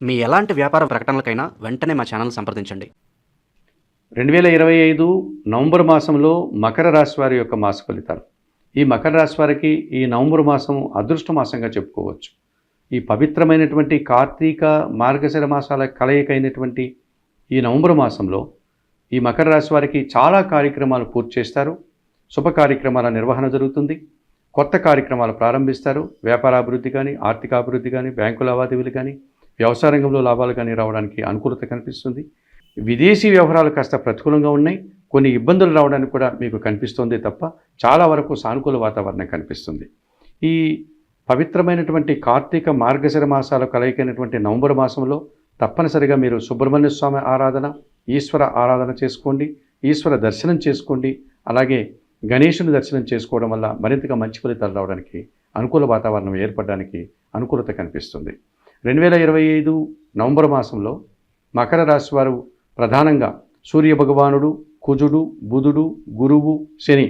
మీ ఎలాంటి వ్యాపార ప్రకటనలకైనా వెంటనే మా ఛానల్ సంప్రదించండి. 2025 నవంబర్ మాసంలో మకర రాశి వారి యొక్క మాస ఫలితాలు. ఈ మకర రాశి వారికి ఈ నవంబర్ మాసం అదృష్ట మాసంగా చెప్పుకోవచ్చు. ఈ పవిత్రమైనటువంటి కార్తీక మార్గశిర మాసాల కలయికైనటువంటి ఈ నవంబర్ మాసంలో ఈ మకర రాశి వారికి చాలా కార్యక్రమాలు పూర్తి చేస్తారు. శుభ కార్యక్రమాల నిర్వహణ జరుగుతుంది. కొత్త కార్యక్రమాలు ప్రారంభిస్తారు. వ్యాపారాభివృద్ధి కానీ, ఆర్థికాభివృద్ధి కానీ, బ్యాంకు లావాదేవీలు కానీ, వ్యవసాయ రంగంలో లాభాలు కానీ రావడానికి అనుకూలత కనిపిస్తుంది. విదేశీ వ్యవహారాలు కాస్త ప్రతికూలంగా ఉన్నాయి. కొన్ని ఇబ్బందులు రావడానికి కూడా మీకు కనిపిస్తుంది తప్ప చాలా వరకు సానుకూల వాతావరణం కనిపిస్తుంది. ఈ పవిత్రమైనటువంటి కార్తీక మార్గశిర మాసాల కలయికైనటువంటి నవంబర్ మాసంలో తప్పనిసరిగా మీరు సుబ్రహ్మణ్య స్వామి ఆరాధన, ఈశ్వర ఆరాధన చేసుకోండి, ఈశ్వర దర్శనం చేసుకోండి. అలాగే గణేశుని దర్శనం చేసుకోవడం వల్ల మరింతగా మంచి ఫలితాలు రావడానికి, అనుకూల వాతావరణం ఏర్పడడానికి అనుకూలత కనిపిస్తుంది. 2025 నవంబర్ మాసంలో మకర రాశి వారు ప్రధానంగా సూర్య భగవానుడు, కుజుడు, బుధుడు, గురువు, శని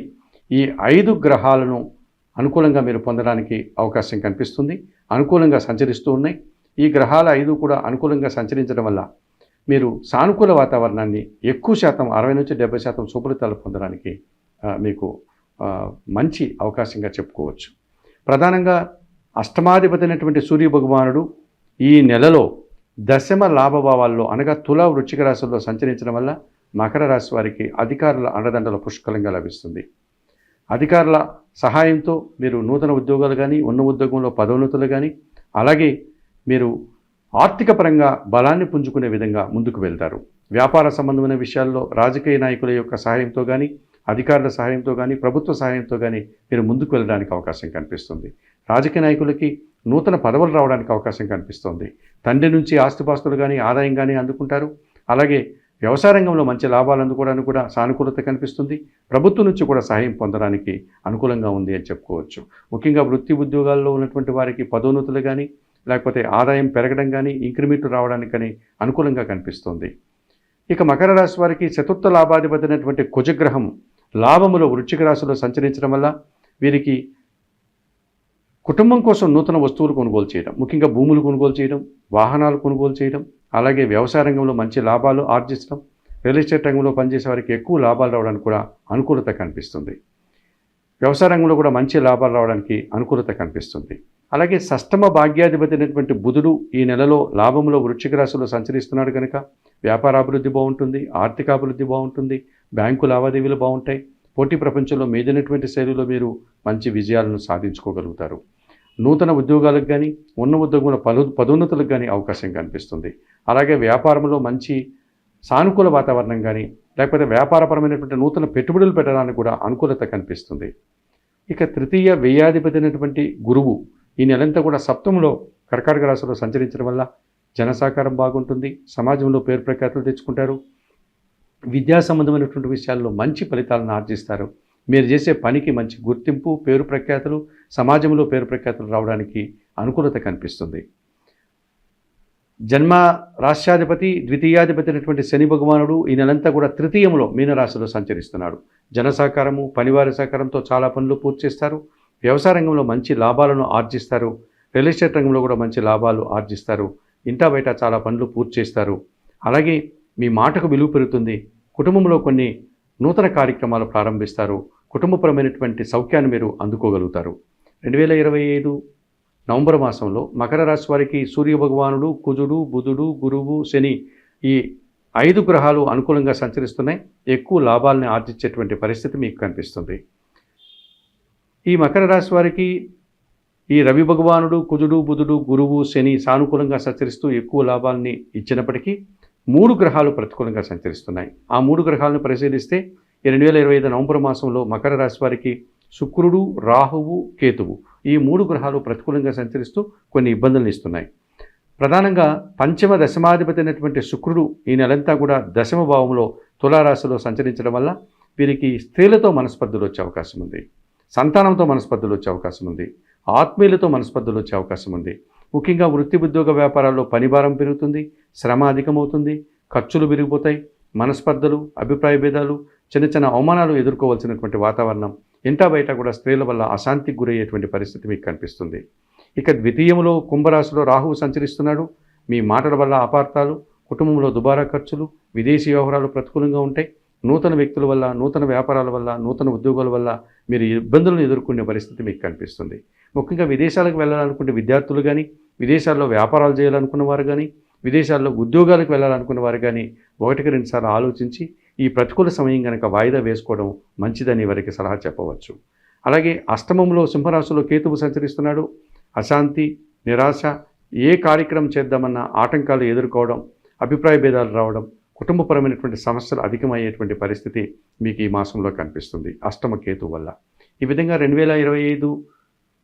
ఈ 5 గ్రహాలను అనుకూలంగా మీరు పొందడానికి అవకాశం కనిపిస్తుంది. అనుకూలంగా సంచరిస్తూ ఉన్నాయి. ఈ గ్రహాల 5 కూడా అనుకూలంగా సంచరించడం వల్ల మీరు సానుకూల వాతావరణాన్ని ఎక్కువ శాతం 60-70% సుఫలితాలు పొందడానికి మీకు మంచి అవకాశంగా చెప్పుకోవచ్చు. ప్రధానంగా అష్టమాధిపతి అయినటువంటి సూర్య భగవానుడు ఈ నెలలో దశమ లాభభావాల్లో అనగా తుల, వృశ్చిక రాశుల్లో సంచరించడం వల్ల మకర రాశి వారికి అధికారుల అండదండలు పుష్కలంగా లభిస్తుంది. అధికారుల సహాయంతో మీరు నూతన ఉద్యోగాలు కానీ, ఉన్న ఉద్యోగంలో పదోన్నతులు కానీ, అలాగే మీరు ఆర్థిక పరంగా బలాన్ని పుంజుకునే విధంగా ముందుకు వెళ్తారు. వ్యాపార సంబంధమైన విషయాల్లో రాజకీయ నాయకుల యొక్క సహాయంతో కానీ, అధికారుల సహాయంతో కానీ, ప్రభుత్వ సహాయంతో కానీ మీరు ముందుకు వెళ్ళడానికి అవకాశం కనిపిస్తుంది. రాజకీయ నాయకులకి నూతన పదవులు రావడానికి అవకాశం కనిపిస్తుంది. తండ్రి నుంచి ఆస్తిపాస్తులు కానీ, ఆదాయం కానీ అందుకుంటారు. అలాగే వ్యవసాయ రంగంలో మంచి లాభాలు అందుకోవడానికి కూడా సానుకూలత కనిపిస్తుంది. ప్రభుత్వం నుంచి కూడా సహాయం పొందడానికి అనుకూలంగా ఉంది అని చెప్పుకోవచ్చు. ముఖ్యంగా వృత్తి ఉద్యోగాల్లో ఉన్నటువంటి వారికి పదోన్నతులు కానీ, లేకపోతే ఆదాయం పెరగడం కానీ, ఇంక్రిమెంట్ రావడానికి కానీ అనుకూలంగా కనిపిస్తుంది. ఇక మకర రాశి వారికి చతుర్థ లాభాధిపతి అయినటువంటి కుజగ్రహం లాభములో వృశ్చిక రాశిలో సంచరించడం వల్ల వీరికి కుటుంబం కోసం నూతన వస్తువులు కొనుగోలు చేయడం, ముఖ్యంగా భూములు కొనుగోలు చేయడం, వాహనాలు కొనుగోలు చేయడం, అలాగే వ్యవసాయ రంగంలో మంచి లాభాలు ఆర్జించడం, రియల్ ఎస్టేట్ రంగంలో పనిచేసే వారికి ఎక్కువ లాభాలు రావడానికి కూడా అనుకూలత కనిపిస్తుంది. వ్యవసాయ రంగంలో కూడా మంచి లాభాలు రావడానికి అనుకూలత కనిపిస్తుంది. అలాగే షష్టమ భాగ్యాధిపతి అయినటువంటి బుధుడు ఈ నెలలో లాభంలో వృశ్చిక రాశిలో సంచరిస్తున్నాడు కనుక వ్యాపారాభివృద్ధి బాగుంటుంది, ఆర్థికాభివృద్ధి బాగుంటుంది, బ్యాంకు లావాదేవీలు బాగుంటాయి. పోటీ ప్రపంచంలో మీదైనటువంటి శైలిలో మీరు మంచి విజయాలను సాధించుకోగలుగుతారు. నూతన ఉద్యోగాలకు కానీ, ఉన్న ఉద్యోగంలో పదోన్నతులకు కానీ అవకాశం కనిపిస్తుంది. అలాగే వ్యాపారంలో మంచి సానుకూల వాతావరణం కానీ, లేకపోతే వ్యాపారపరమైనటువంటి నూతన పెట్టుబడులు పెట్టడానికి కూడా అనుకూలత కనిపిస్తుంది. ఇక తృతీయ వ్యయాధిపతి అయినటువంటి గురువు ఈ నెలంతా కూడా సప్తమంలో కర్కాటక రాశిలో సంచరించడం వల్ల జనసహకారం బాగుంటుంది, సమాజంలో పేరు ప్రఖ్యాతులు తెచ్చుకుంటారు, విద్యా సంబంధమైనటువంటి విషయాల్లో మంచి ఫలితాలను ఆర్జిస్తారు. మీరు చేసే పనికి మంచి గుర్తింపు, పేరు ప్రఖ్యాతులు, సమాజంలో పేరు ప్రఖ్యాతులు రావడానికి అనుకూలత కనిపిస్తుంది. జన్మ రాష్ట్రాధిపతి ద్వితీయాధిపతి అయినటువంటి శని భగవానుడు ఈ నెలంతా కూడా తృతీయంలో మీనరాశిలో సంచరిస్తున్నాడు. జన సహకారము, పనివారి సహకారంతో చాలా పనులు పూర్తి చేస్తారు. వ్యవసాయ రంగంలో మంచి లాభాలను ఆర్జిస్తారు. రియల్ ఎస్టేట్ రంగంలో కూడా మంచి లాభాలు ఆర్జిస్తారు. ఇంటా బయట చాలా పనులు పూర్తి చేస్తారు. అలాగే మీ మాటకు విలువ పెరుగుతుంది. కుటుంబంలో కొన్ని నూతన కార్యక్రమాలు ప్రారంభిస్తారు. కుటుంబపరమైనటువంటి సౌఖ్యాన్ని మీరు అందుకోగలుగుతారు. 2025 నవంబర్ మాసంలో మకర రాశి వారికి సూర్య భగవానుడు, కుజుడు, బుధుడు, గురువు, శని ఈ 5 గ్రహాలు అనుకూలంగా సంచరిస్తున్నాయి. ఎక్కువ లాభాలని ఆర్జించేటువంటి పరిస్థితి మీకు కనిపిస్తుంది. ఈ మకర రాశి వారికి ఈ రవి భగవానుడు, కుజుడు, బుధుడు, గురువు, శని సానుకూలంగా సంచరిస్తూ ఎక్కువ లాభాలని ఇచ్చినప్పటికీ 3 గ్రహాలు ప్రతికూలంగా సంచరిస్తున్నాయి. ఆ 3 గ్రహాలను పరిశీలిస్తే 2025 నవంబర్ మాసంలో మకర రాశి వారికి శుక్రుడు, రాహువు, కేతువు ఈ 3 గ్రహాలు ప్రతికూలంగా సంచరిస్తూ కొన్ని ఇబ్బందులను ఇస్తున్నాయి. ప్రధానంగా పంచమ దశమాధిపతి అయినటువంటి శుక్రుడు ఈ నెలంతా కూడా దశమ భావంలో తులారాశిలో సంచరించడం వల్ల వీరికి స్త్రీలతో మనస్పర్ధలు వచ్చే అవకాశం ఉంది, సంతానంతో మనస్పర్ధలు వచ్చే అవకాశం ఉంది, ఆత్మీయులతో మనస్పర్ధలు వచ్చే అవకాశం ఉంది. ముఖ్యంగా వృత్తి ఉద్యోగ వ్యాపారాల్లో పనిభారం పెరుగుతుంది, శ్రమ అధికమవుతుంది, ఖర్చులు పెరిగిపోతాయి, మనస్పర్ధలు, అభిప్రాయ భేదాలు, చిన్న చిన్న అవమానాలు ఎదుర్కోవాల్సినటువంటి వాతావరణం ఇంటా బయట కూడా స్త్రీల వల్ల అశాంతికి గురయ్యేటువంటి పరిస్థితి మీకు కనిపిస్తుంది. ఇక ద్వితీయంలో కుంభరాశిలో రాహువు సంచరిస్తున్నాడు. మీ మాటల వల్ల అపార్థాలు, కుటుంబంలో దుబారా ఖర్చులు, విదేశీ వ్యవహారాలు ప్రతికూలంగా ఉంటాయి. నూతన వ్యక్తుల వల్ల, నూతన వ్యాపారాల వల్ల, నూతన ఉద్యోగాల వల్ల మీరు ఇబ్బందులను ఎదుర్కొనే పరిస్థితి మీకు కనిపిస్తుంది. ముఖ్యంగా విదేశాలకు వెళ్ళాలనుకుంటే విద్యార్థులు కానీ, విదేశాల్లో వ్యాపారాలు చేయాలనుకున్న వారు కానీ, విదేశాల్లో ఉద్యోగాలకు వెళ్ళాలనుకున్న వారు కానీ 1-2 సార్లు ఆలోచించి ఈ ప్రతికూల సమయం కనుక వాయిదా వేసుకోవడం మంచిదని వారికి సలహా చెప్పవచ్చు. అలాగే అష్టమంలో సింహరాశిలో కేతువు సంచరిస్తున్నాడు. అశాంతి, నిరాశ, ఏ కార్యక్రమం చేద్దామన్నా ఆటంకాలు ఎదుర్కోవడం, అభిప్రాయ భేదాలు రావడం, కుటుంబపరమైనటువంటి సమస్యలు అధికమయ్యేటువంటి పరిస్థితి మీకు ఈ మాసంలో కనిపిస్తుంది అష్టమ కేతు వల్ల. ఈ విధంగా 2025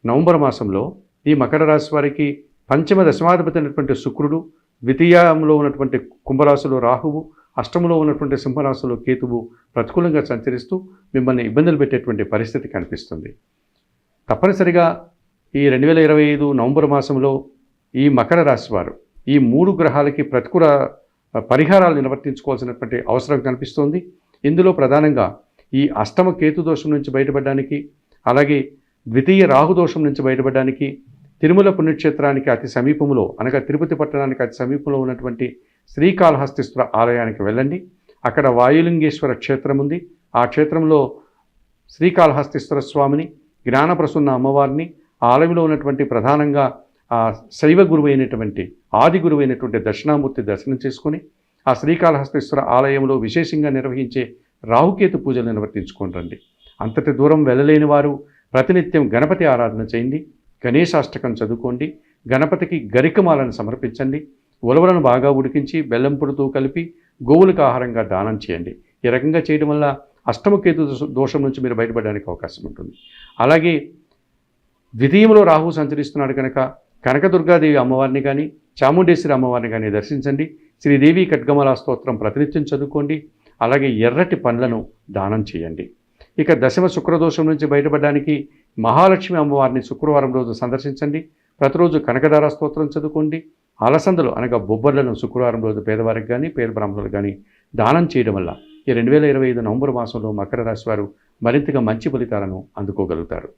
నవంబర్ మాసంలో ఈ మకర రాశి వారికి పంచమ దశమాధిపతి అయినటువంటి శుక్రుడు, ద్వితీయంలో ఉన్నటువంటి కుంభరాశిలో రాహువు, అష్టమంలో ఉన్నటువంటి సింహరాశిలో కేతువు ప్రతికూలంగా సంచరిస్తూ మిమ్మల్ని ఇబ్బందులు పెట్టేటువంటి పరిస్థితి కనిపిస్తుంది. తప్పనిసరిగా ఈ 2025 నవంబర్ మాసంలో ఈ మకర రాశి వారు ఈ 3 గ్రహాలకి ప్రతికూల పరిహారాలు నిర్వర్తించుకోవాల్సినటువంటి అవసరం కనిపిస్తోంది. ఇందులో ప్రధానంగా ఈ అష్టమ కేతు దోషం నుంచి బయటపడడానికి, అలాగే ద్వితీయ రాహు దోషం నుంచి బయటపడడానికి తిరుమల పుణ్యక్షేత్రానికి అతి సమీపంలో, అనగా తిరుపతి పట్టణానికి అతి సమీపంలో ఉన్నటువంటి శ్రీకాళహస్తీశ్వర ఆలయానికి వెళ్ళండి. అక్కడ వాయులింగేశ్వర క్షేత్రం ఉంది. ఆ క్షేత్రంలో శ్రీకాళహస్తీశ్వర స్వామిని, జ్ఞానప్రసన్న అమ్మవారిని, ఆ ఆలయంలో ఉన్నటువంటి ప్రధానంగా శైవ గురువు అయినటువంటి ఆది గురువు అయినటువంటి దక్షిణామూర్తి దర్శనం చేసుకొని ఆ శ్రీకాళహస్తీశ్వర ఆలయంలో విశేషంగా నిర్వహించే రాహుకేతు పూజలు నిర్వర్తించుకొని రండి. అంతటి దూరం వెళ్ళలేని వారు ప్రతినిత్యం గణపతి ఆరాధన చేయండి, గణేశాష్టకం చదువుకోండి, గణపతికి గరికమాలను సమర్పించండి, ఉలవలను బాగా ఉడికించి బెల్లం పొడితో కలిపి గోవులకు ఆహారంగా దానం చేయండి. ఈ రకంగా చేయడం వల్ల అష్టమకేతు దోషం నుంచి మీరు బయటపడడానికి అవకాశం ఉంటుంది. అలాగే ద్వితీయంలో రాహు సంచరిస్తున్నాడు కనుక కనకదుర్గాదేవి అమ్మవారిని కానీ, చాముండేశ్వరి అమ్మవారిని కానీ దర్శించండి. శ్రీదేవి ఖడ్గమాలా స్తోత్రం ప్రతినిత్యం చదువుకోండి. అలాగే ఎర్రటి పండ్లను దానం చేయండి. ఇక దశమ శుక్రదోషం నుంచి బయటపడడానికి మహాలక్ష్మి అమ్మవారిని శుక్రవారం రోజు సందర్శించండి. ప్రతిరోజు కనకదార స్తోత్రం చదువుకోండి. అలసందలు అనగా బొబ్బర్లను శుక్రవారం రోజు పేదవారికి కానీ, పేద బ్రాహ్మణులకు కానీ దానం చేయడం వల్ల ఈ 2025 నవంబర్ మాసంలో మకర రాశి వారు మరింతగా మంచి ఫలితాలను అందుకోగలుగుతారు.